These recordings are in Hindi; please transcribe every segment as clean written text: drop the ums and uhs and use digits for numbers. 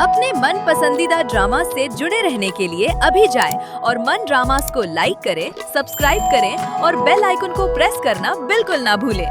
अपने मन पसंदीदा ड्रामा से जुड़े रहने के लिए अभी जाएं और मन ड्रामास को लाइक करें, सब्सक्राइब करें और बेल आइकन को प्रेस करना बिल्कुल ना भूलें।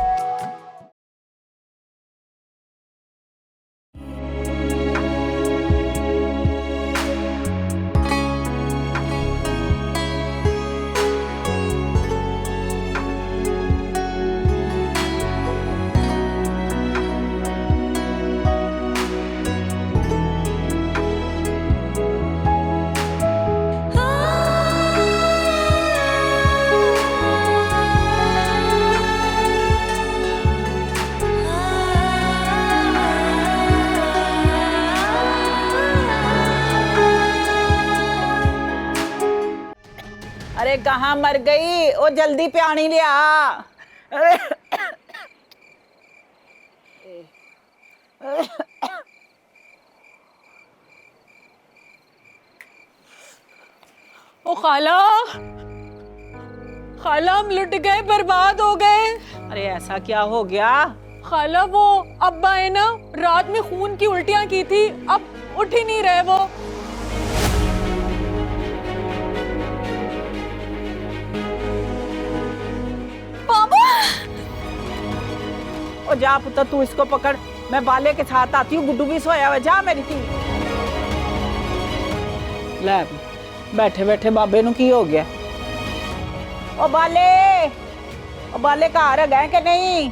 अरे कहाँ मर गई? ओ जल्दी पानी ले आ। ओ खाला, खाला हम लुट गए, बर्बाद हो गए। अरे ऐसा क्या हो गया? खाला वो अब्बा है ना, रात में खून की उल्टियां की थी, अब उठ ही नहीं रहे वो। ओ जा पुत्र, तू इसको पकड़, मैं बाले के साथ आती हूँ। गुड्डू भी सोया हुआ, जा मेरी थी। ले बैठे बैठे बाबे नु की हो गया? ओ बाले घर है गए कि नहीं?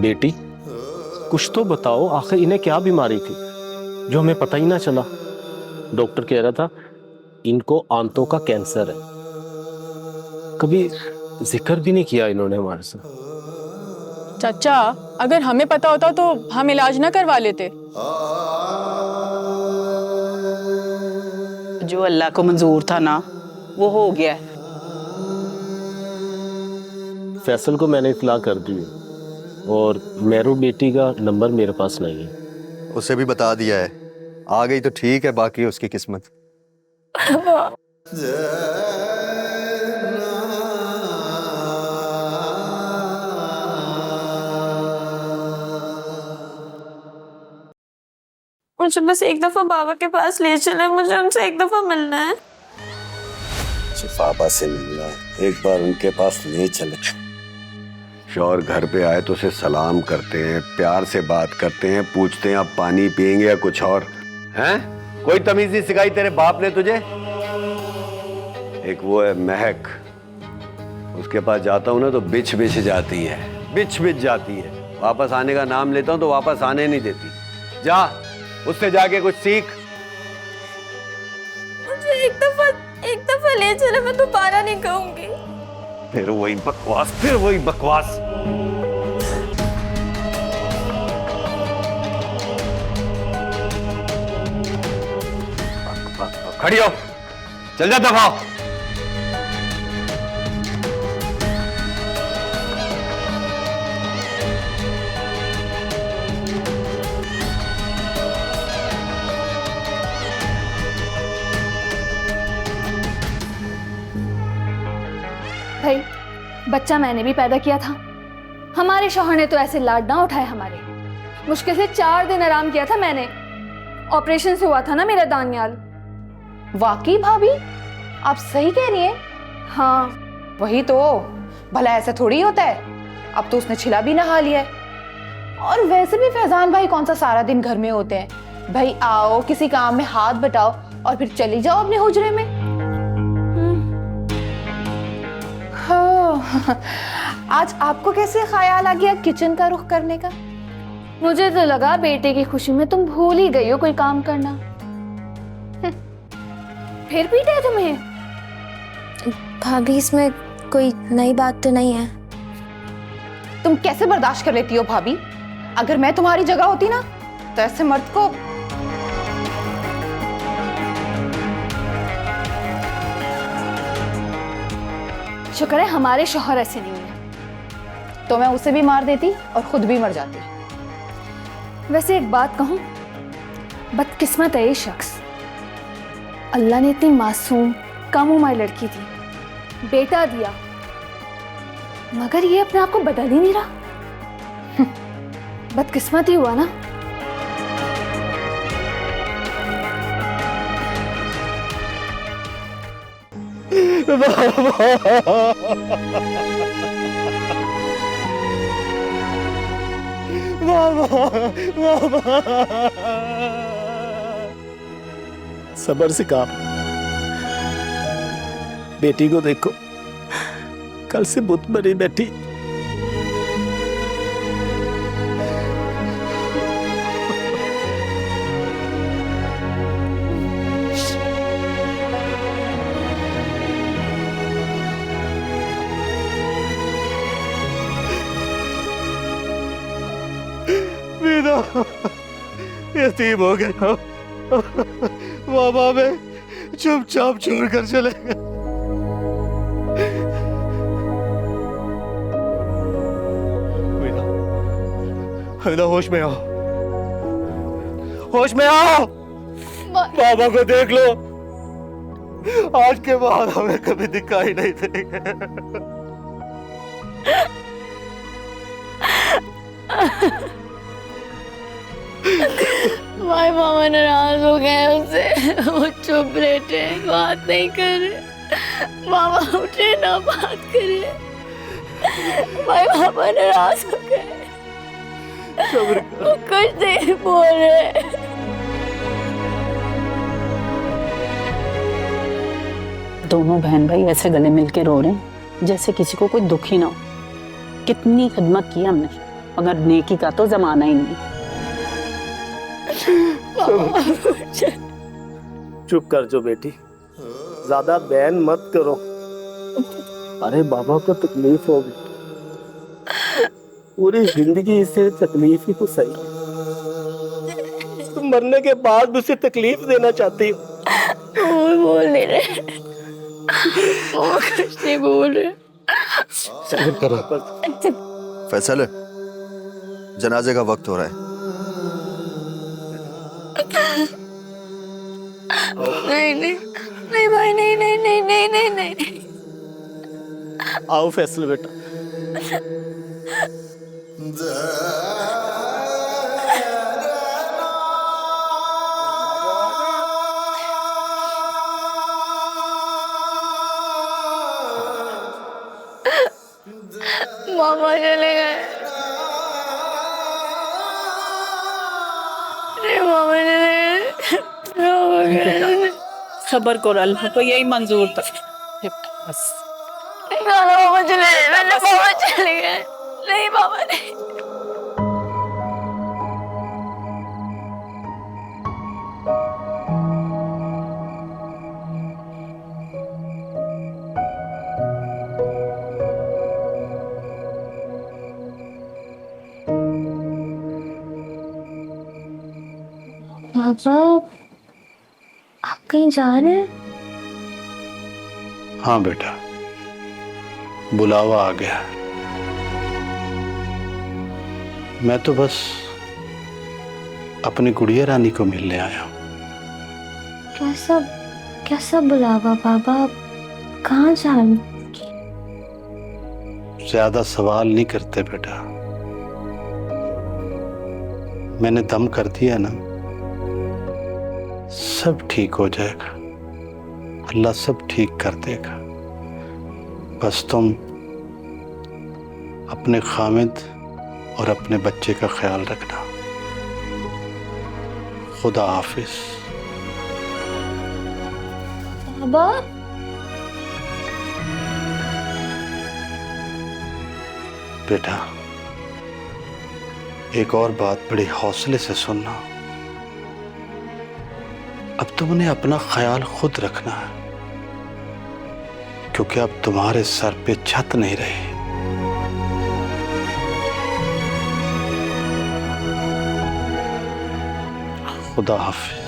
बेटी, कुछ तो बताओ, आखिर इन्हें क्या बीमारी थी जो हमें पता ही ना चला? डॉक्टर कह रहा था इनको आंतों का कैंसर है। कभी जिक्र भी नहीं किया इन्होंने हमारे साथ। चाचा, अगर हमें पता होता तो हम इलाज ना करवा लेते। जो अल्लाह को मंजूर था ना, वो हो गया। फैसल को मैंने इत्तला कर दी है और मेरू बेटी का नंबर मेरे पास नहीं है। उसे भी बता दिया है, आ गई तो ठीक है, बाकी उसकी किस्मत। मुझे बस एक दफा बाबा के पास ले चले, मुझे उनसे एक दफा मिलना है। बाबा से मिलना है, एक बार उनके पास ले चले। शौहर घर पे आए तो उसे सलाम करते हैं, प्यार से बात करते हैं, पूछते हैं अब पानी पियेंगे या कुछ और। हैं? कोई तमीज नहीं सिखाई तेरे बाप ने तुझे? एक वो है महक, उसके पास जाता हूं ना तो बिछ बिछ जाती है, बिछ बिछ जाती है। वापस आने का नाम लेता हूं तो वापस आने नहीं देती। जा उससे जाके कुछ सीख। मुझे एक दफा ले चले, मैं दोबारा नहीं कहूंगी। फिर वही बकवास, फिर वही बकवास। खड़ी हो, चल जा दफा। भाई, बच्चा मैंने भी पैदा किया था। हमारे शौहर ने तो ऐसे लाड ना उठाए हमारे। मुश्किल से 4 दिन आराम किया था मैंने। ऑपरेशन से हुआ था ना मेरा दानियाल। वाकई भाभी, आप सही कह रही हैं। हाँ वही तो, भला ऐसा थोड़ी होता है। अब तो उसने छिला भी नहा लिया है। और वैसे भी फैजान भाई कौन सा सारा दिन घर में होते हैं। भाई आओ, किसी काम में हाथ बटाओ और फिर चली जाओ अपने हुजरे में। आज आपको कैसे ख्याल आ गया किचन का रुख करने का? मुझे तो लगा बेटे की खुशी में तुम भूल ही गई हो कोई काम करना। फिर पीटा है तुम्हें? भाभी इसमें कोई नई बात तो नहीं है। तुम कैसे बर्दाश्त कर लेती हो भाभी? अगर मैं तुम्हारी जगह होती ना तो ऐसे मर्द को शुक्र है हमारे शौहर ऐसे नहीं है। तो मैं उसे भी मार देती और खुद भी मर जाती। वैसे एक बात कहूं, बदकिस्मत है ये शख्स। अल्लाह ने इतनी मासूम कम उम्र लड़की थी, बेटा दिया, मगर ये अपने आप को बदल ही नहीं रहा। बदकिस्मत ही हुआ ना। सबर से काम। बेटी को देखो, कल से बुत बनी बैठी। यतीम हो गया, मामा में चुपचाप छोड़कर चले गए। हमीदा होश में आओ, होश में आओ। बाबा को देख लो, आज के बाद हमें कभी दिखाई नहीं देंगे। भाई मामा नाराज हो गए उससे, वो चुप बैठे, बात नहीं कर रहे। मामा उठे ना बात करे। भाई मामा नाराज हो गए, वो कुछ नहीं बोल रहे। दोनों बहन भाई ऐसे गले मिलके रो रहे हैं जैसे किसी को कोई दुख ही ना हो। कितनी खिदमत की हमने, मगर नेकी का तो जमाना ही नहीं। चुप कर जो बेटी, ज्यादा बैन मत करो। अरे बाबा को तकलीफ होगी, पूरी जिंदगी इसे तकलीफ ही तो सही। तुम मरने के बाद भी उसे तकलीफ देना चाहती हो। वो बोल नहीं रहे, वो कुछ नहीं बोल रहे। फैसल, जनाजे का वक्त हो रहा है। नहीं नहीं नहीं भाई, नहीं नहीं नहीं नहीं नहीं नहीं। आओ फैसल बेटा। मामा चले गए, मामा चले गए। खबर को अल्लाह को यही मंजूर था। बस मामा चले गए, मैंने मामा चले गए। नहीं मामा नहीं। पापा, आप कहीं जा रहे हैं? हाँ बेटा, बुलावा आ गया। मैं तो बस अपनी गुड़िया रानी को मिलने आया हूँ। कैसा बुलावा पापा? कहाँ जा रहे? ज्यादा सवाल नहीं करते बेटा, मैंने दम कर दिया ना, सब ठीक हो जाएगा। अल्लाह सब ठीक कर देगा। बस तुम अपने खामिद और अपने बच्चे का ख्याल रखना। खुदा हाफिज। बाबा, बेटा, एक और बात बड़ी हौसले से सुनना। अब तुमने अपना ख्याल खुद रखना है, क्योंकि अब तुम्हारे सर पे छत नहीं रही। खुदा हाफिज।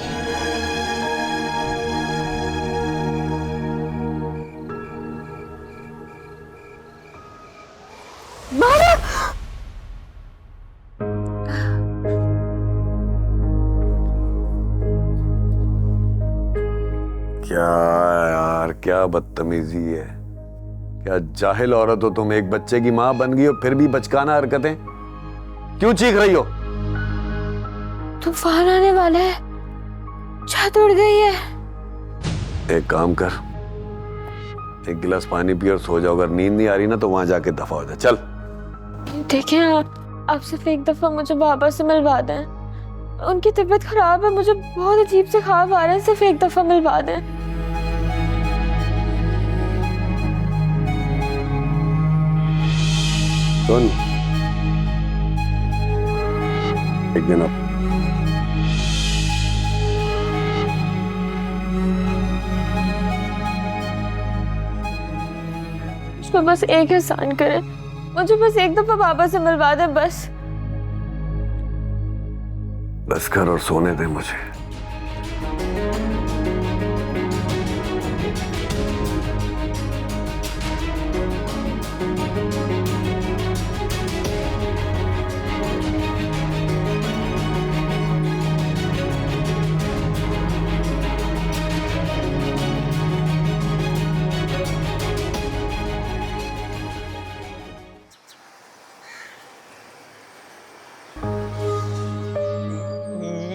क्या यार, क्या बदतमीजी है। क्या जाहिल औरत हो तुम, एक बच्चे की माँ बन गई हो फिर भी बचकाना हरकतें। क्यों चीख रही हो? तूफान आने वाला है, छत उड़ गई है। एक काम कर, एक गिलास पानी पी और सो जाओ। अगर नींद नहीं आ रही ना तो वहां जाके दफा हो जा। चल। देखिए आप सिर्फ एक दफा मुझे बाबा से मिलवा दें। उनकी तबीयत खराब है, मुझे बहुत अजीब से ख्वाब आ रहे हैं, सिर्फ एक दफा मिलवा दें। सुन, एक दिन अब मुझ बस एक एहसान करें, मुझे बस एक दफा बाबा से मिलवा दें। बस कर और सोने दे मुझे।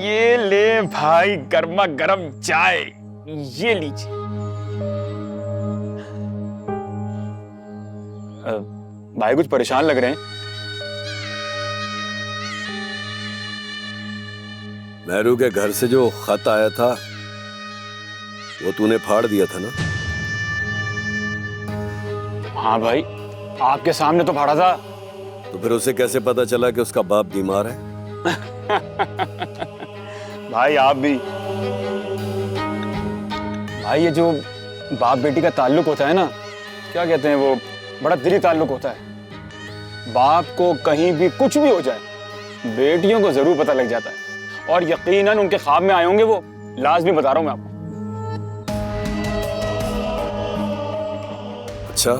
ये ले भाई गर्मा गर्म चाय, ये लीजिए। भाई कुछ परेशान लग रहे हैं। मेहरू के घर से जो खत आया था वो तूने फाड़ दिया था ना? हाँ भाई, आपके सामने तो फाड़ा था। तो फिर उसे कैसे पता चला कि उसका बाप बीमार है? भाई आप भी। भाई ये जो बाप बेटी का ताल्लुक होता है ना, क्या कहते हैं वो, बड़ा दिली ताल्लुक होता है। बाप को कहीं भी कुछ भी हो जाए, बेटियों को जरूर पता लग जाता है। और यकीनन उनके ख्वाब में आए होंगे वो, लाजमी बता रहा हूं मैं आपको। अच्छा,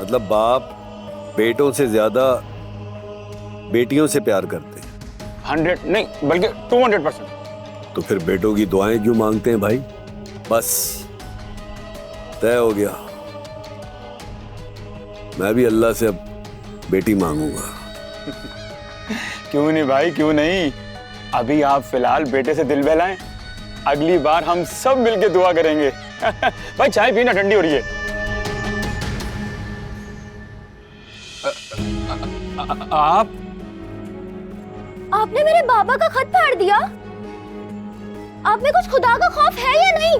मतलब बाप बेटों से ज्यादा बेटियों से प्यार करते हैं। 100 नहीं बल्कि 200%। तो फिर बेटों की दुआएं क्यों मांगते हैं भाई? बस तय हो गया, मैं भी अल्लाह से अब बेटी मांगूंगा। क्यों नहीं भाई, क्यों नहीं। अभी आप फिलहाल बेटे से दिल बहलाएं, अगली बार हम सब मिलके दुआ करेंगे। भाई चाय पीना, ठंडी हो रही है। आपने मेरे बाबा का खत फाड़ दिया। आप में कुछ खुदा का खौफ है या नहीं?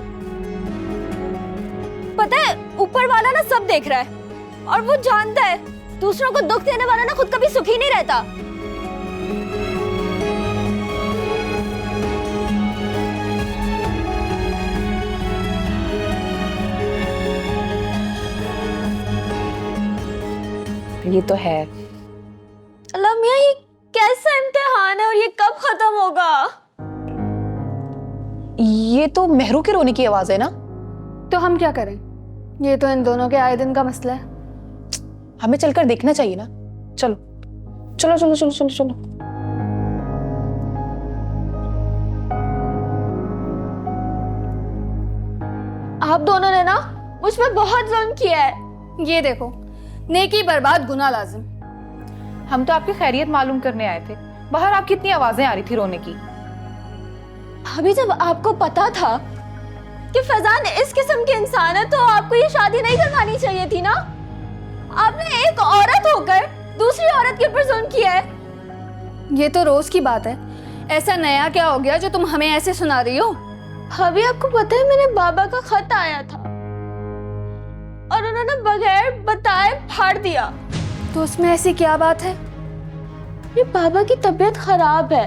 पता है ऊपर वाला ना सब देख रहा है और वो जानता है दूसरों को दुख देने वाला ना खुद कभी सुखी नहीं रहता। ये तो है। अल्लाह मियां, ये कैसा इम्तिहान है और ये कब खत्म होगा? ये तो मेहरू के रोने की आवाज है ना? तो हम क्या करें? ये तो इन दोनों के आए दिन का मसला है। हमें चलकर देखना चाहिए ना। चलो चलो चलो चलो चलो चलो। आप दोनों ने ना मुझ पे बहुत जुल्म किया है। ये देखो, नेकी बर्बाद गुनाह लाजिम। हम तो आपकी खैरियत मालूम करने आए थे। बाहर आपकी इतनी आवाजें आ रही थी रोने की। अभी जब आपको पता था कि फैजान इस किस्म के इंसान है तो आपको ये शादी नहीं करवानी चाहिए थी ना। आपने एक औरत होकर दूसरी औरत के ऊपर जुल्म किया है। ये तो रोज की बात है। ऐसा नया क्या हो गया जो तुम हमें ऐसे सुना रही हो? अभी आपको पता है मेरे बाबा का खत आया था और उन्होंने बगैर बताए फाड़ दिया। तो उसमें ऐसी क्या बात है? ये बाबा की तबीयत खराब है,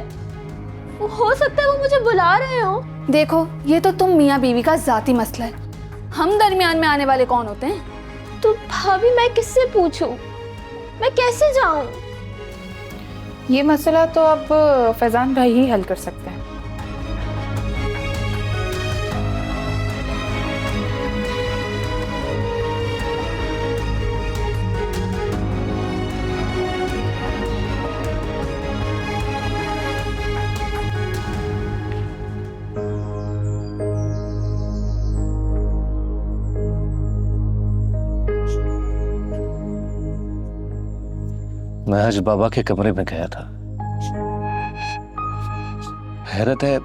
हो सकता है वो मुझे बुला रहे हो। देखो, ये तो तुम मियाँ बीवी का जाती मसला है, हम दरमियान में आने वाले कौन होते हैं? तो भाभी मैं किससे पूछूं? मैं कैसे जाऊं? ये मसला तो अब फैजान भाई ही हल कर सकते हैं। मैं आज बाबा के कमरे में गया था। हैरत है,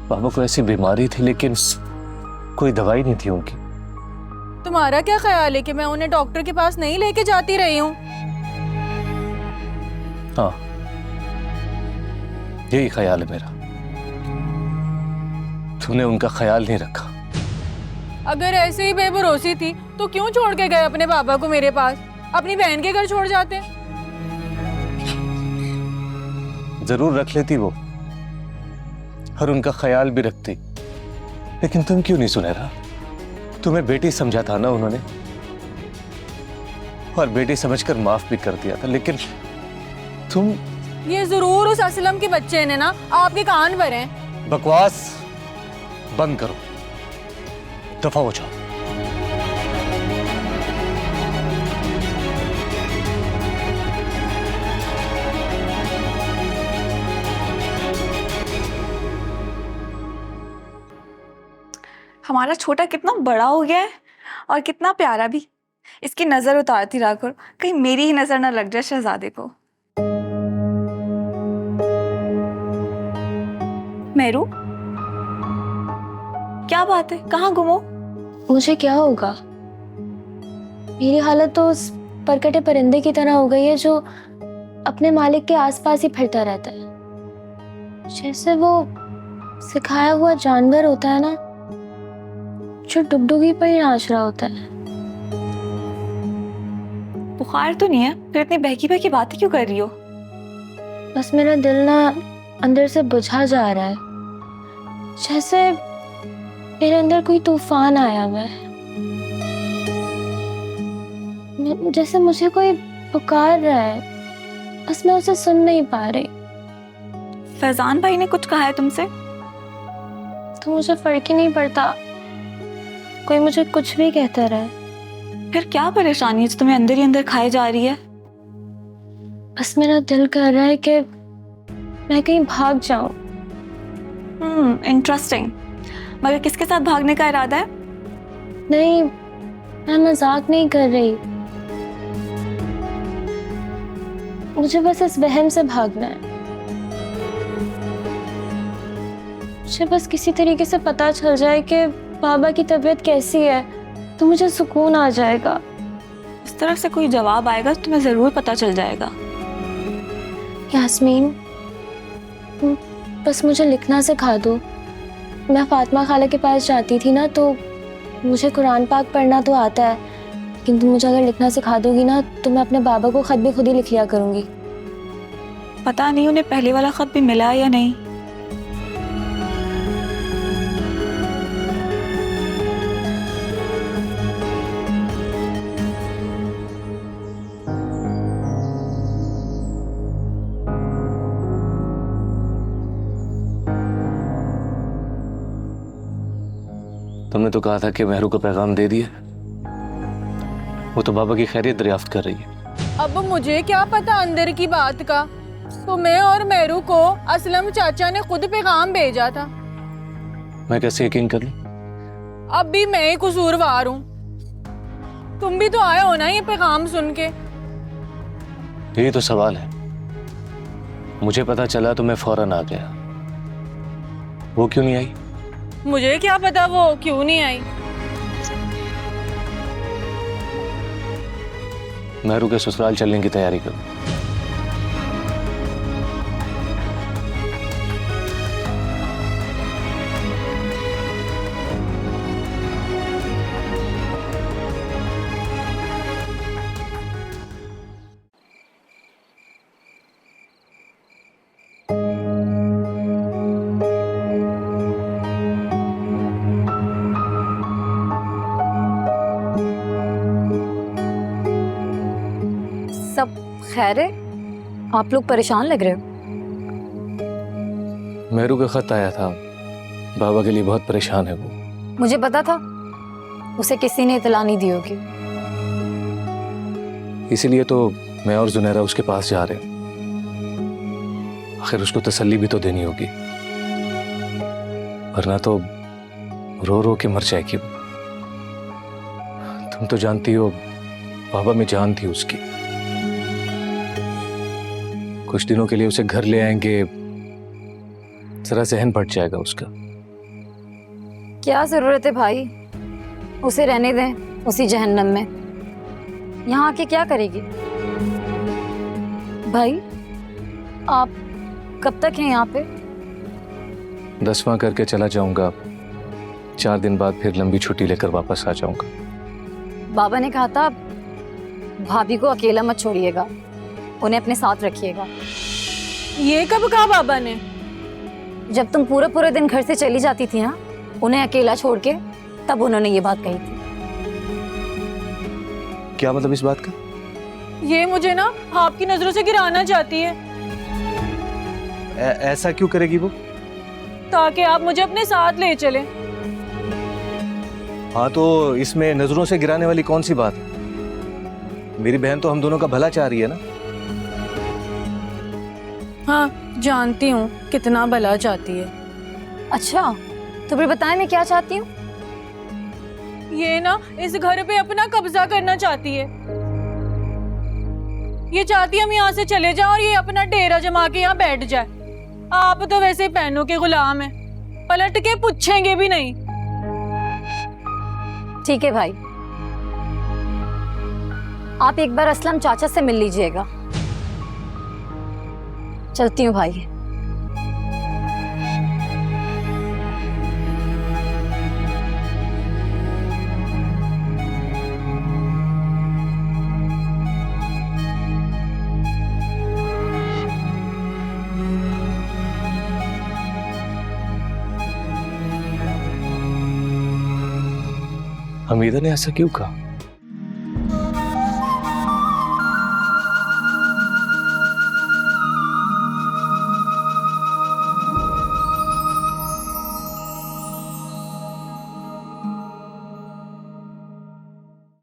बाबा को ऐसी बीमारी थी लेकिन कोई दवाई नहीं थी उनकी। तुम्हारा क्या ख्याल है कि मैं उन्हें डॉक्टर के पास नहीं लेके जाती रही हूँ? हाँ, यही ख्याल है मेरा। तूने उनका ख्याल नहीं रखा। अगर ऐसे ही बेभरोसी थी तो क्यों छोड़ के गए अपने बाबा को मेरे पास? अपनी बहन के घर छोड़ जाते। जरूर रख लेती वो, और उनका ख्याल भी रखती, लेकिन तुम क्यों नहीं सुने रहा? तुम्हें बेटी समझा था ना उन्होंने, और बेटी समझकर माफ भी कर दिया था, लेकिन तुम। ये जरूर उस असलम के बच्चे ने ना आपके कान भरे हैं। बकवास बंद करो, दफा हो जाओ। हमारा छोटा कितना बड़ा हो गया है और कितना प्यारा भी। इसकी नजर उतारती रहा करो, कहीं मेरी ही नजर ना लग जाए शहजादे को। मेरू, क्या बात है? कहाँ गुम हो? मुझे क्या होगा? मेरी हालत तो उस परकटे परिंदे की तरह हो गई है जो अपने मालिक के आसपास ही फिरता रहता है। जैसे वो सिखाया हुआ जानवर होता है ना, जो डुगडुगी पर ही नाच रहा होता है। बुखार तो नहीं है, फिर इतनी बहकी बहकी बातें क्यों कर रही हो? बस मेरा दिल ना अंदर से बुझा जा रहा है, जैसे मेरे अंदर कोई तूफान आया हुआ है, जैसे मुझे कोई पुकार रहा है, बस मैं उसे सुन नहीं पा रही। फैजान भाई ने कुछ कहा है तुमसे? तो मुझे फर्क ही नहीं पड़ता, कोई मुझे कुछ भी कहता रहे। फिर क्या परेशानी है जो तुम्हें अंदर ही अंदर खाए जा रही है? बस मेरा दिल कर रहा है कि मैं कहीं भाग जाऊं। इंटरेस्टिंग। मगर किसके साथ भागने का इरादा है? नहीं, मैं मजाक नहीं कर रही, मुझे बस इस वहम से भागना है। मुझे बस किसी तरीके से पता चल जाए कि बाबा की तबीयत कैसी है, तो मुझे सुकून आ जाएगा। उस तरफ से कोई जवाब आएगा तो तुम्हें जरूर पता चल जाएगा। यास्मीन, बस मुझे लिखना सिखा दो। मैं फातिमा खाला के पास जाती थी ना, तो मुझे कुरान पाक पढ़ना तो आता है, लेकिन तुम मुझे अगर लिखना सिखा दोगी ना, तो मैं अपने बाबा को खत भी खुद ही लिख लिया करूंगी। पता नहीं उन्हें पहले वाला खत भी मिला या नहीं। तुमने तो कहा था कि मेहरू को पैगाम दे दिया। वो तो बाबा की खैरियत दरियाफ्त कर रही है। अब मुझे क्या पता अंदर की बात का। तुम्हें और मेरू को असलम चाचा ने खुद पैगाम भेजा था। मैं कैसे यकीन कर लूं? अब भी मैं ही कसूरवार हूँ। तुम भी तो आए हो ना ये पैगाम सुन के। यही तो सवाल है। मुझे पता चला तो मैं फौरन आ गया। वो क्यों नहीं आई? मुझे क्या पता वो क्यों नहीं आई। मेहरू के ससुराल चलने की तैयारी करो। खैर है? आप लोग परेशान लग रहे हो। मेहरू का खत आया था, बाबा के लिए बहुत परेशान है वो। मुझे पता था, उसे किसी ने इतला नहीं दी होगी। इसीलिए तो मैं और जुनैरा उसके पास जा रहे हैं। आखिर उसको तसल्ली भी तो देनी होगी, वरना तो रो रो के मर जाएगी वो। तुम तो जानती हो बाबा में जान थी उसकी। कुछ दिनों के लिए उसे घर ले आएंगे, जरा जहन बढ़ जाएगा उसका। क्या जरूरत है भाई, उसे रहने दें उसी जहन्नम में। यहाँ आके क्या करेगी? भाई आप कब तक हैं यहाँ पे? 10वां करके चला जाऊंगा, 4 दिन बाद फिर लंबी छुट्टी लेकर वापस आ जाऊंगा। बाबा ने कहा था भाभी को अकेला मत छोड़िएगा, उन्हें अपने साथ रखिएगा। ये कब कहा बाबा ने? जब तुम पूरे पूरे दिन घर से चली जाती थी ना, उन्हें अकेला छोड़ के, तब उन्होंने ये बात कही थी। क्या मतलब इस बात का? ये मुझे ना आपकी नजरों से गिराना चाहती है। ऐसा क्यों करेगी वो? ताकि आप मुझे अपने साथ ले चलें। हाँ तो इसमें नजरों से गिराने वाली कौन सी बात है? मेरी बहन तो हम दोनों का भला चाह रही है ना। हाँ जानती हूँ कितना भला चाहती है। अच्छा तो फिर बताएं मैं क्या चाहती हूँ। ये ना इस घर पे अपना कब्जा करना चाहती है। ये चाहती है हम यहाँ से चले जाएं और ये अपना डेरा जमा के यहाँ बैठ जाए। आप तो वैसे पैनों के गुलाम हैं, पलट के पूछेंगे भी नहीं। ठीक है भाई, आप एक बार असलम चाचा से मिल लीजिएगा। चलती हूँ भाई। हमीदा ने ऐसा क्यों कहा?